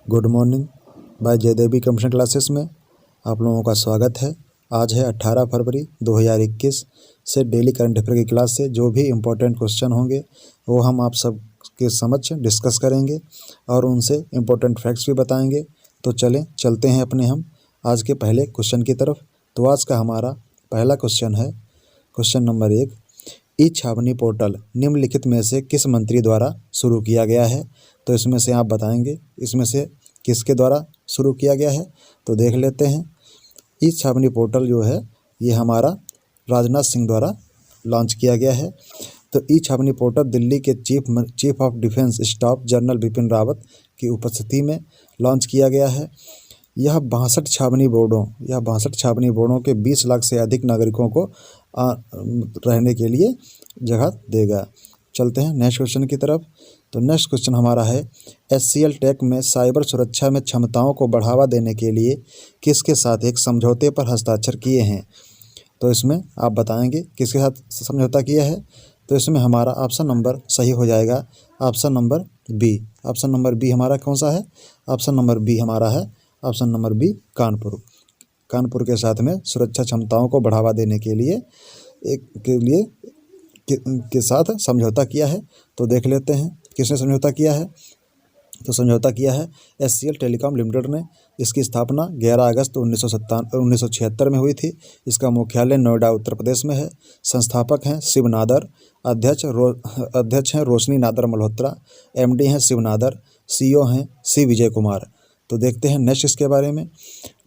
Good morning by Jaidevi computer classes में आप लोगों का स्वागत है। आज है 18 फरवरी 2021 से डेली करंट अफेयर की क्लास से जो भी इम्पोर्टेंट क्वेश्चन होंगे वो हम आप सब के समक्ष डिस्कस करेंगे और उनसे इम्पोर्टेंट फैक्ट्स भी बताएंगे। तो चलते हैं अपने हम आज के पहले क्वेश्चन की तरफ। तो आज का हमारा पहला क्वेश्चन है क्वेश्चन नंबर 1। ई छावनी पोर्टल निम्नलिखित में से किस मंत्री द्वारा शुरू किया गया है? तो इसमें से आप बताएंगे इसमें से किसके द्वारा शुरू किया गया है। तो देख लेते हैं। ई छावनी पोर्टल जो है ये हमारा राजनाथ सिंह द्वारा लॉन्च किया गया है। तो ई छावनी पोर्टल दिल्ली के chief of defence staff general Bipin Rawat की उपस्थिति में लॉन्च किया गया है। यह 62 छावनी बोर्डों के 20 लाख से अधिक नागरिकों को रहने के लिए जगह देगा। चलते हैं नेक्स्ट क्वेश्चन की तरफ। तो नेक्स्ट क्वेश्चन हमारा है HCL टेक में साइबर सुरक्षा में क्षमताओं को बढ़ावा देने के लिए किसके साथ एक समझौते पर हस्ताक्षर किए हैं? तो इसमें आप बताएंगे किसके साथ समझौता किया है। तो इसमें हमारा ऑप्शन नंबर सही हो जाएगा, option number B. Option number B हमारा कौन सा है? ऑप्शन नंबर बी हमारा है ऑप्शन नंबर बी कानपुर के साथ में सुरक्षा क्षमताओं को बढ़ावा देने के लिए के साथ समझौता किया है। तो देख लेते हैं किसने समझौता किया है। तो समझौता किया है HCL टेलीकॉम लिमिटेड ने। इसकी स्थापना 11 अगस्त 1976 में हुई थी। इसका मुख्यालय नोएडा उत्तर प्रदेश में है। संस्थापक हैं शिव नादर, अध्यक्ष हैं रोशनी नादर मल्होत्रा, MD हैं शिव नादर, CEO हैं C विजय कुमार। तो देखते हैं नेक्स्ट इसके बारे में।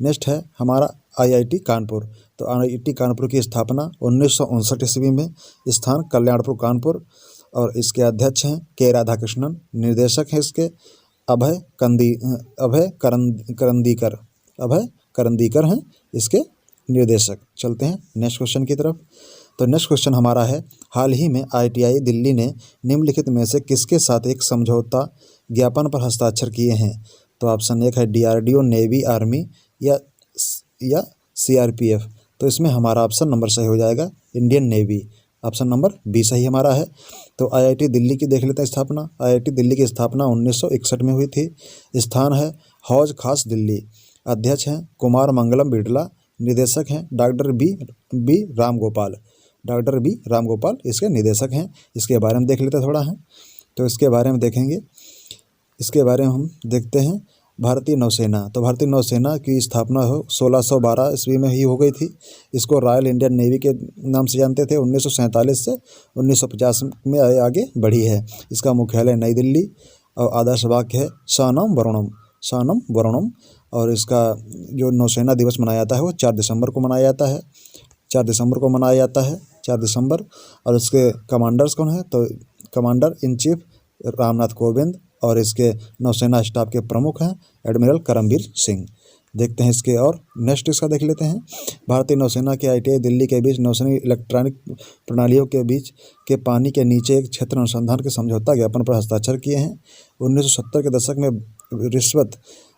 नेक्स्ट है हमारा IIT कानपुर। तो IIT कानपुर की स्थापना 1959 ईस्वी में, स्थान कल्याणपुर कानपुर, और इसके अध्यक्ष हैं के राधाकृष्णन। निर्देशक हैं इसके अभय करंदीकर हैं इसके निर्देशक। चलते हैं नेक्स्ट क्वेश्चन की तरफ। तो नेक्स्ट क्वेश्चन हमारा है हाल ही में ITI दिल्ली ने निम्नलिखित में से किसके साथ एक समझौता ज्ञापन पर हस्ताक्षर किए हैं? तो ऑप्शन 1 है DRDO, नेवी, आर्मी या CRPF। तो इसमें हमारा ऑप्शन नंबर सही हो जाएगा Indian Navy. Option number B सही हमारा है। तो IIT दिल्ली की देख लेते हैं स्थापना। IIT दिल्ली की स्थापना 1961 में हुई थी। स्थान है हौज खास दिल्ली। अध्यक्ष हैं कुमार मंगलम बिड़ला। निदेशक हैं डॉक्टर बी रामगोपाल इसके निदेशक हैं। इसके बारे में देख लेते थोड़ा है। तो इसके बारे में देखेंगे, इसके बारे में हम देखते हैं भारतीय नौसेना। तो भारतीय नौसेना की स्थापना 1612 ईस्वी में ही हो गई थी। इसको रॉयल इंडियन नेवी के नाम से जानते थे। 1947 से 1950 में आगे बढ़ी है। इसका मुख्यालय नई दिल्ली और आदर्श वाक्य है शानम वरुणम। और इसका जो नौसेना दिवस मनाया जाता है वो 4 दिसंबर को मनाया जाता है। 4 दिसंबर। और इसके कमांडर्स कौन है? तो commander in chief Ramnath Kovind, और इसके नौसेना स्टाफ के प्रमुख हैं एडमिरल करमबीर सिंह। देखते हैं इसके और नेक्स्ट इसका देख लेते हैं। भारतीय नौसेना के ITI दिल्ली के बीच नौसेना इलेक्ट्रॉनिक प्रणालियों के बीच के पानी के नीचे एक क्षेत्र अनुसंधान के समझौता ज्ञापन पर हस्ताक्षर किए हैं। 1970 के दशक में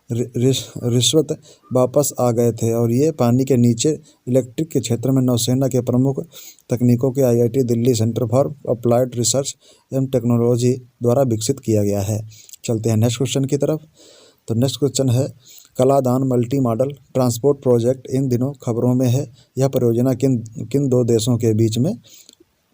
रिश्वत वापस आ गए थे और ये पानी के नीचे इलेक्ट्रिक के क्षेत्र में नौसेना के प्रमुख तकनीकों के IIT Delhi centre for applied research एवं टेक्नोलॉजी द्वारा विकसित किया गया है। चलते हैं नेक्स्ट क्वेश्चन की तरफ। तो नेक्स्ट क्वेश्चन है Kaladan multi modal transport project in दिनों खबरों में है। यह परियोजना किन 2 देशों के बीच में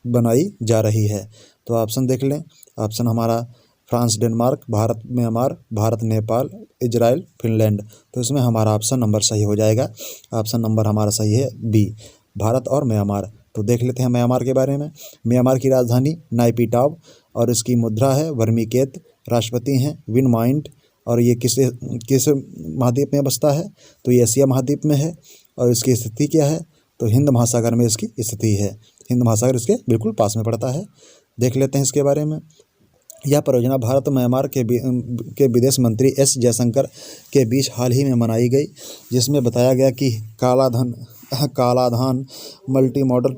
बनाई जा रही है? तो ऑप्शन देख लें। ऑप्शन हमारा France Denmark, Bharat Myanmar, Bharat Nepal, Israel Finland. तो इसमें हमारा ऑप्शन नंबर सही हो जाएगा। ऑप्शन नंबर हमारा सही है बी, भारत और म्यांमार। तो देख लेते हैं म्यांमार के बारे में। म्यांमार की राजधानी नायपीटाव और इसकी मुद्रा है वर्मीकेत। राष्ट्रपति हैं विन माइंट। और ये किस महाद्वीप में बसता है? तो ये एशिया महाद्वीप में है। और इसकी स्थिति क्या है? तो हिंद महासागर में इसकी स्थिति है। हिंद महासागर इसके बिल्कुल पास में पड़ता है। देख लेते हैं इसके बारे में। यह परियोजना भारत म्यांमार के विदेश मंत्री S जयशंकर के बीच हाल ही में मनाई गई, जिसमें बताया गया कि कालाधान मल्टी मॉडल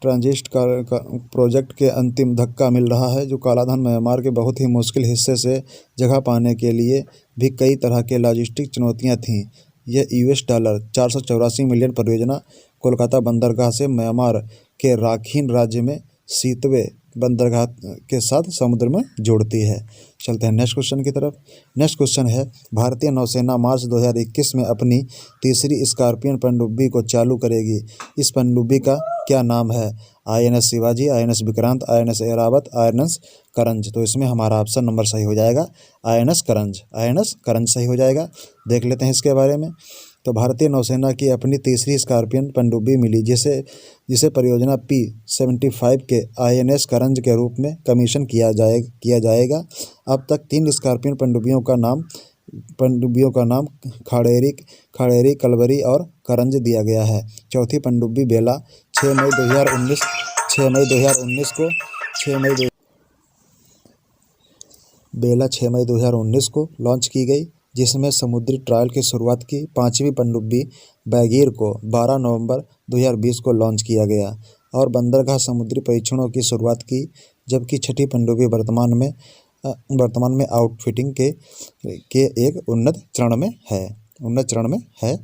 ट्रांजिट प्रोजेक्ट के अंतिम धक्का मिल रहा है। जो कालाधान म्यांमार के बहुत ही मुश्किल हिस्से से जगह पाने के लिए भी कई तरह के लॉजिस्टिक चुनौतियां थीं। यह $484 मिलियन परियोजना कोलकाता बंदरगाह से म्यांमार के राखीन राज्य में सीतवे बंदरगाह के साथ समुद्र में जोड़ती है। चलते हैं नेक्स्ट क्वेश्चन की तरफ। नेक्स्ट क्वेश्चन है, भारतीय नौसेना मार्च 2021 में अपनी तीसरी स्कॉर्पियन पनडुब्बी को चालू करेगी। इस पनडुब्बी का क्या नाम है? INS Shivaji, INS Vikrant, INS Airavat, INS करंज। तो इसमें हमारा ऑप्शन नंबर सही हो जाएगा INS करंज। INS करंज सही हो जाएगा। देख लेते हैं इसके बारे में। तो भारतीय नौसेना की अपनी तीसरी स्कॉर्पियन पनडुब्बी मिली, जिसे परियोजना P-75 के INS करंज के रूप में कमीशन किया जाएगा। अब तक 3 स्कॉर्पियन पनडुब्बियों का नाम खाड़ेरी, कलवरी और करंज दिया गया है। चौथी पनडुब्बी बेला 6 मई 2019 को लॉन्च की गई, जिसमें समुद्री ट्रायल की शुरुआत की। 5वीं पनडुब्बी बैगीर को 12 नवंबर 2020 को लॉन्च किया गया और बंदरगाह समुद्री परीक्षणों की शुरुआत की, जबकि 6ठी पनडुब्बी वर्तमान में आउटफिटिंग के एक उन्नत चरण में है।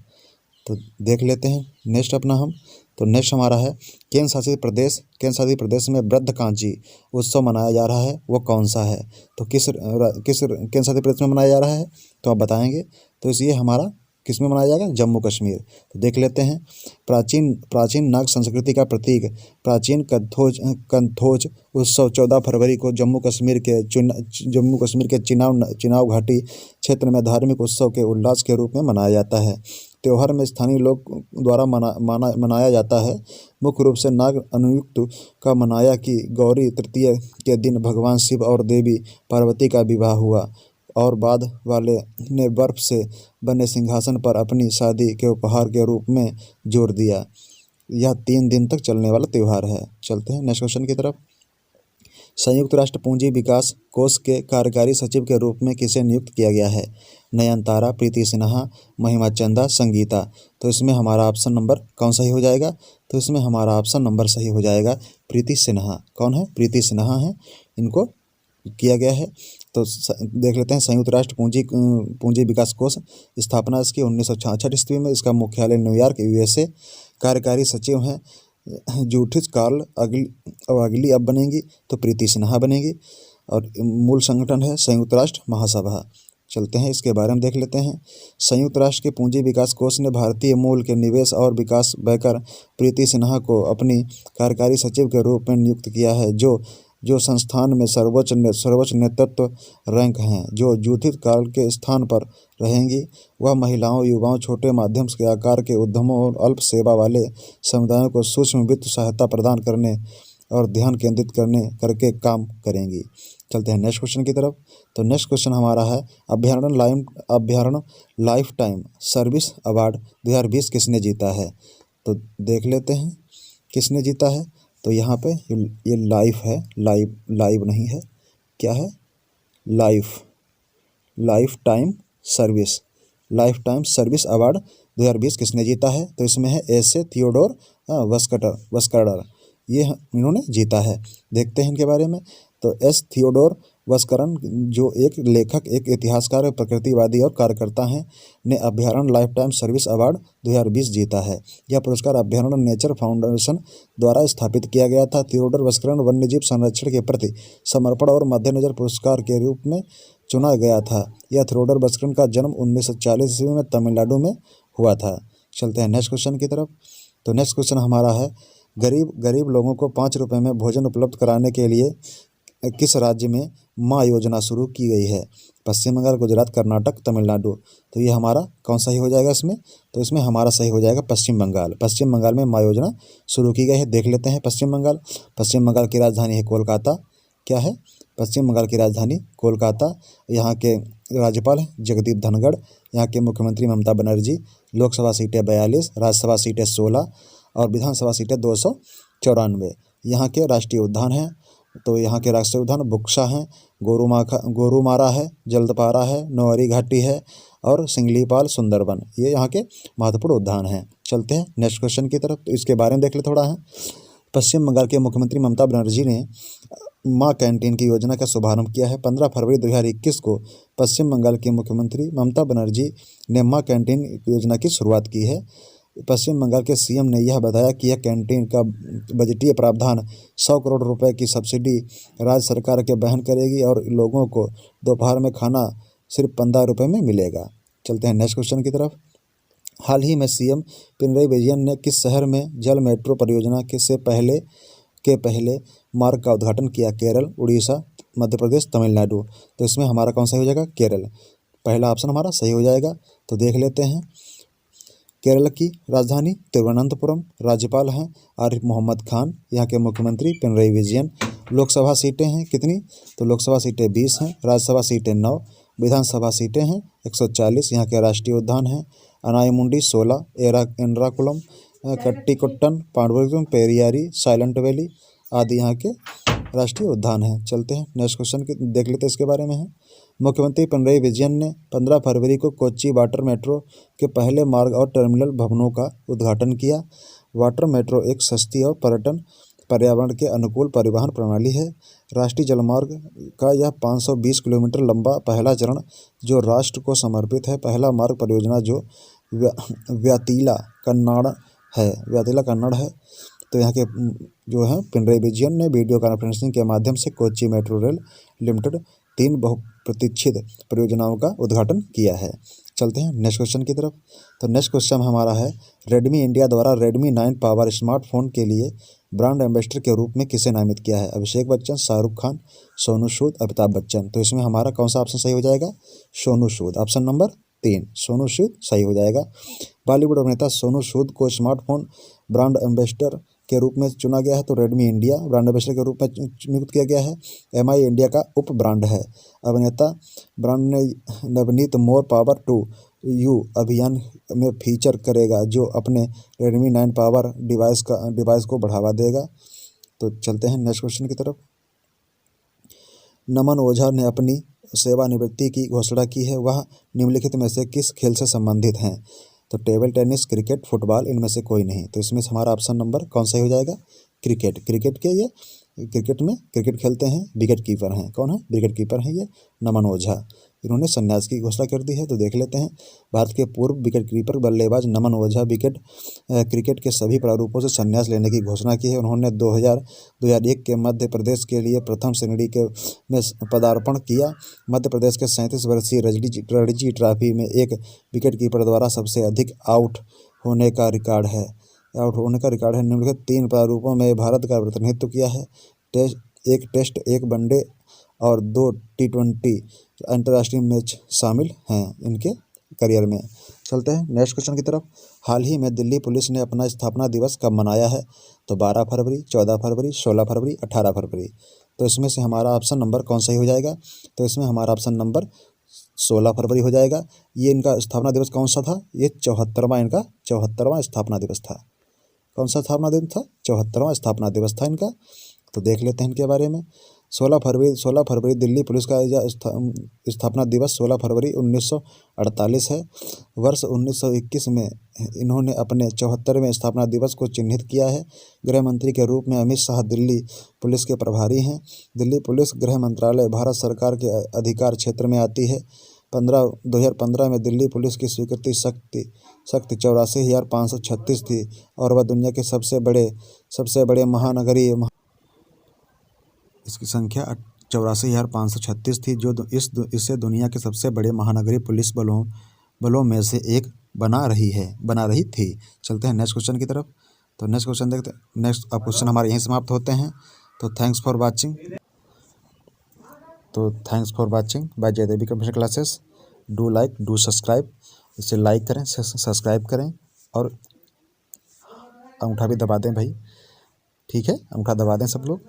तो देख लेते हैं नेक्स्ट अपना हम। तो नेक्स्ट हमारा है, केंद्र शासित प्रदेश में वृद्ध कांची उत्सव मनाया जा रहा है, वो कौन सा है? तो किस केंद्र शासित प्रदेश में मनाया जा रहा है, तो आप बताएंगे। तो ये हमारा किस में मनाया जाएगा? जम्मू कश्मीर। तो देख लेते हैं। प्राचीन नाग संस्कृति का प्रतीक प्राचीन कंथोज उत्सव 14 फरवरी को जम्मू कश्मीर के चिनाव घाटी क्षेत्र में धार्मिक उत्सव के उल्लास के रूप में मनाया जाता है। त्योहार में स्थानीय लोग द्वारा मनाया जाता है। मुख्य रूप से नाग अनुयुक्त का मनाया कि गौरी तृतीया के दिन भगवान शिव और देवी पार्वती का विवाह हुआ और बाद वाले ने बर्फ से बने सिंहासन पर अपनी शादी के उपहार के रूप में जोर दिया। यह 3 दिन तक चलने वाला त्यौहार है। चलते हैं नेक्स्ट क्वेश्चन की तरफ। संयुक्त राष्ट्र पूंजी विकास कोष के कार्यकारी सचिव के रूप में किसे नियुक्त किया गया है? नयनतारा, प्रीति सिन्हा, महिमा चंदा, संगीता। तो इसमें हमारा ऑप्शन नंबर कौन सही हो जाएगा? तो इसमें हमारा ऑप्शन नंबर सही हो जाएगा प्रीति सिन्हा। कौन है? प्रीति सिन्हा है, इनको किया गया है। तो देख लेते हैं। संयुक्त राष्ट्र पूंजी विकास कोष स्थापना इसकी 1966 ईस्वी में। इसका मुख्यालय न्यूयॉर्क USA। कार्यकारी सचिव हैं जूडिथ कार्ल। अगली अब बनेंगी तो प्रीति सिन्हा बनेगी और मूल संगठन है संयुक्त राष्ट्र महासभा। चलते हैं इसके बारे में देख लेते हैं। संयुक्त राष्ट्र के पूंजी विकास कोष ने भारतीय मूल के निवेश और विकास बैंकर प्रीति सिन्हा को अपनी कार्यकारी सचिव के रूप में नियुक्त किया है, जो संस्थान में सर्वोच्च नेतृत्व रैंक हैं। जो जूडिथ कार्ल के स्थान पर रहेंगी, वह महिलाओं, युवाओं, छोटे माध्यम के आकार के उद्यमों और अल्प सेवा वाले समुदायों को सूक्ष्म वित्त सहायता प्रदान करने और ध्यान केंद्रित करके काम करेंगी। चलते हैं नेक्स्ट क्वेश्चन की तरफ। तो नेक्स्ट क्वेश्चन हमारा है, अभ्यारण्य लाइफ टाइम सर्विस अवार्ड 2020 किसने जीता है? तो देख लेते हैं किसने जीता है। तो यहाँ पे ये लाइफ है, लाइव नहीं है, क्या है? लाइफ टाइम सर्विस अवार्ड 2020 किसने जीता है? तो इसमें है एस.ए. थियोडोर वस्कर्डर, ये इन्होंने जीता है। देखते हैं इनके बारे में। तो एस. थियोडोर वस्करन, जो एक लेखक, एक इतिहासकार, प्रकृतिवादी और कार्यकर्ता हैं, ने अभ्यारण्य लाइफ टाइम सर्विस अवार्ड 2020 जीता है। यह पुरस्कार अभ्यारण्य नेचर फाउंडेशन द्वारा स्थापित किया गया था। थियोडोर वस्करन वन्यजीव संरक्षण के प्रति समर्पण और मद्देनजर पुरस्कार के रूप में चुना गया था। यह थियोडोर वस्करन का जन्म 1940 ईस्वी में तमिलनाडु में हुआ था। चलते हैं नेक्स्ट क्वेश्चन की तरफ। तो नेक्स्ट क्वेश्चन हमारा है, गरीब लोगों को 5 रुपये में भोजन उपलब्ध कराने के लिए किस राज्य में माँ योजना शुरू की गई है? पश्चिम बंगाल, गुजरात, कर्नाटक, तमिलनाडु। तो ये हमारा कौन सही हो जाएगा इसमें? तो इसमें हमारा सही हो जाएगा पश्चिम बंगाल। पश्चिम बंगाल में माँ योजना शुरू की गई है। देख लेते हैं पश्चिम बंगाल की राजधानी है कोलकाता। क्या है? पश्चिम बंगाल की राजधानी कोलकाता। यहाँ के राज्यपाल हैं जगदीप धनखड़। यहाँ के मुख्यमंत्री ममता बनर्जी। लोकसभा सीटें 42, राज्यसभा सीटें 16 और विधानसभा सीटें 294। यहाँ के राष्ट्रीय उद्यान हैं, तो यहाँ के राष्ट्रीय उद्यान बुक्सा हैं, गोरुमारा है, जल्दपारा है, नौहरी घाटी है और सिंगलीपाल सुंदरबन। ये यहाँ के महत्वपूर्ण उद्यान हैं। चलते हैं नेक्स्ट क्वेश्चन की तरफ। तो इसके बारे में देख ले थोड़ा है। पश्चिम बंगाल के मुख्यमंत्री ममता बनर्जी ने माँ कैंटीन की योजना का शुभारंभ किया है। 15 फरवरी 2021 को पश्चिम बंगाल के मुख्यमंत्री ममता बनर्जी ने माँ कैंटीन योजना की शुरुआत की है। पश्चिम बंगाल के सीएम ने यह बताया कि यह कैंटीन का बजटीय प्रावधान 100 करोड़ रुपए की सब्सिडी राज्य सरकार के वहन करेगी और लोगों को दोपहर में खाना सिर्फ 15 रुपये में मिलेगा। चलते हैं नेक्स्ट क्वेश्चन की तरफ। हाल ही में सीएम पिनरई विजयन ने किस शहर में जल मेट्रो परियोजना से पहले मार्ग का उद्घाटन किया? केरल, उड़ीसा, मध्य प्रदेश, तमिलनाडु। तो इसमें हमारा कौन सा हो जाएगा? केरल। पहला ऑप्शन हमारा सही हो जाएगा। तो देख लेते हैं। केरल की राजधानी तिरुवनंतपुरम, राज्यपाल हैं आरिफ मोहम्मद खान, यहाँ के मुख्यमंत्री पिनरई विजयन। लोकसभा सीटें हैं कितनी? तो लोकसभा सीटें 20 हैं, राज्यसभा सीटें 9, विधानसभा सीटें हैं 140। यहाँ के राष्ट्रीय उद्यान हैं अनायमुंडी 16, एर्नाकुलम, कट्टीकोट्टन, पांडवपुरम, पेरियारी, साइलेंट वैली आदि यहाँ के राष्ट्रीय उद्यान हैं। चलते हैं नेक्स्ट क्वेश्चन के देख लेते हैं, इसके बारे में है। मुख्यमंत्री पिनरई विजयन ने 15 फरवरी को कोच्चि वाटर मेट्रो के पहले मार्ग और टर्मिनल भवनों का उद्घाटन किया। वाटर मेट्रो एक सस्ती और पर्यावरण के अनुकूल परिवहन प्रणाली है। राष्ट्रीय जलमार्ग का यह 520 किलोमीटर लंबा पहला चरण जो राष्ट्र को समर्पित है। पहला मार्ग परियोजना जो व्यातिला कन्नड़ है। तो यहाँ के जो है पिनरई विजयन ने वीडियो कॉन्फ्रेंसिंग के माध्यम से कोच्चि मेट्रो रेल लिमिटेड 3 बहुप्रतीक्षित परियोजनाओं का उद्घाटन किया है। चलते हैं नेक्स्ट क्वेश्चन की तरफ। तो नेक्स्ट क्वेश्चन हमारा है, रेडमी इंडिया द्वारा रेडमी 9 पावर स्मार्टफोन के लिए ब्रांड एम्बेसडर के रूप में किसे नामित किया है? अभिषेक बच्चन, शाहरुख खान, सोनू सूद, अमिताभ बच्चन। तो इसमें हमारा कौन सा ऑप्शन सही हो जाएगा? सोनू सूद। ऑप्शन नंबर 3 सोनू सूद सही हो जाएगा। बॉलीवुड अभिनेता सोनू सूद को स्मार्टफोन ब्रांड एम्बेसडर के रूप में चुना गया है। तो रेडमी इंडिया ब्रांड एम्बेसडर के रूप में नियुक्त किया गया है। MI इंडिया का उप ब्रांड है। अभिनेता ब्रांड ने Navneet more power to you अभियान में फीचर करेगा जो अपने रेडमी 9 पावर डिवाइस को बढ़ावा देगा। तो चलते हैं नेक्स्ट क्वेश्चन की तरफ। नमन ओझा ने अपनी सेवानिवृत्ति की घोषणा की है। वह निम्नलिखित में से किस खेल से संबंधित हैं? तो टेबल टेनिस, क्रिकेट, फुटबॉल, इनमें से कोई नहीं। तो इसमें से हमारा ऑप्शन नंबर कौन सा हो जाएगा? क्रिकेट। क्रिकेट में क्रिकेट खेलते हैं, विकेट कीपर हैं। कौन है? विकेट कीपर हैं ये नमन ओझा। इन्होंने संन्यास की घोषणा कर दी है। तो देख लेते हैं। भारत के पूर्व विकेट कीपर बल्लेबाज नमन ओझा क्रिकेट के सभी प्रारूपों से संन्यास लेने की घोषणा की है। उन्होंने 2001 के मध्य प्रदेश के लिए प्रथम श्रेणी में पदार्पण किया। मध्य प्रदेश के 37 वर्षीय रणजी ट्रॉफी में एक विकेट कीपर द्वारा सबसे अधिक आउट होने का रिकॉर्ड है। निम्नलिखित 3 प्रारूपों में भारत का प्रतिनिधित्व किया है। एक टेस्ट, एक वनडे और 2 T20 अंतर्राष्ट्रीय मैच शामिल हैं इनके करियर में। चलते हैं नेक्स्ट क्वेश्चन की तरफ। हाल ही में दिल्ली पुलिस ने अपना स्थापना दिवस कब मनाया है? तो 12 फरवरी, 14 फरवरी, 16 फरवरी, 18 फरवरी। तो इसमें से हमारा ऑप्शन नंबर कौन सा ही हो जाएगा? तो इसमें हमारा ऑप्शन नंबर 16 फरवरी हो जाएगा। ये इनका स्थापना दिवस कौन सा था? ये 74वां स्थापना दिवस था। कौन सा स्थापना दिवस था? 74वां स्थापना दिवस था इनका। तो देख लेते हैं इनके बारे में। 16 फरवरी दिल्ली पुलिस का स्थापना दिवस 16 फरवरी 1948 है। वर्ष 1921 में इन्होंने अपने 74वें स्थापना दिवस को चिन्हित किया है। गृह मंत्री के रूप में अमित शाह दिल्ली पुलिस के प्रभारी हैं। दिल्ली पुलिस गृह मंत्रालय भारत सरकार के अधिकार क्षेत्र में आती है। 2015 में दिल्ली पुलिस की स्वीकृति शक्ति 84,536 थी और वह दुनिया के सबसे बड़े महानगरीय इसकी संख्या 84,536 थी, जो इसे दुनिया के सबसे बड़े महानगरीय पुलिस बलों में से एक बना रही थी। चलते हैं नेक्स्ट क्वेश्चन की तरफ। तो नेक्स्ट क्वेश्चन देखते हैं। नेक्स्ट क्वेश्चन हमारे यहीं समाप्त होते हैं। तो thanks for watching by Jaidevi computer classes. Do like, do subscribe. इसे लाइक करें, सब्सक्राइब करें और अंगूठा भी दबा दें भाई, ठीक है? अंगूठा दबा दें सब लोग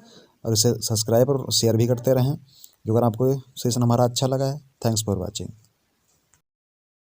और इसे सब्सक्राइब और शेयर भी करते रहें। जो अगर आपको सेशन हमारा अच्छा लगा है। Thanks for watching.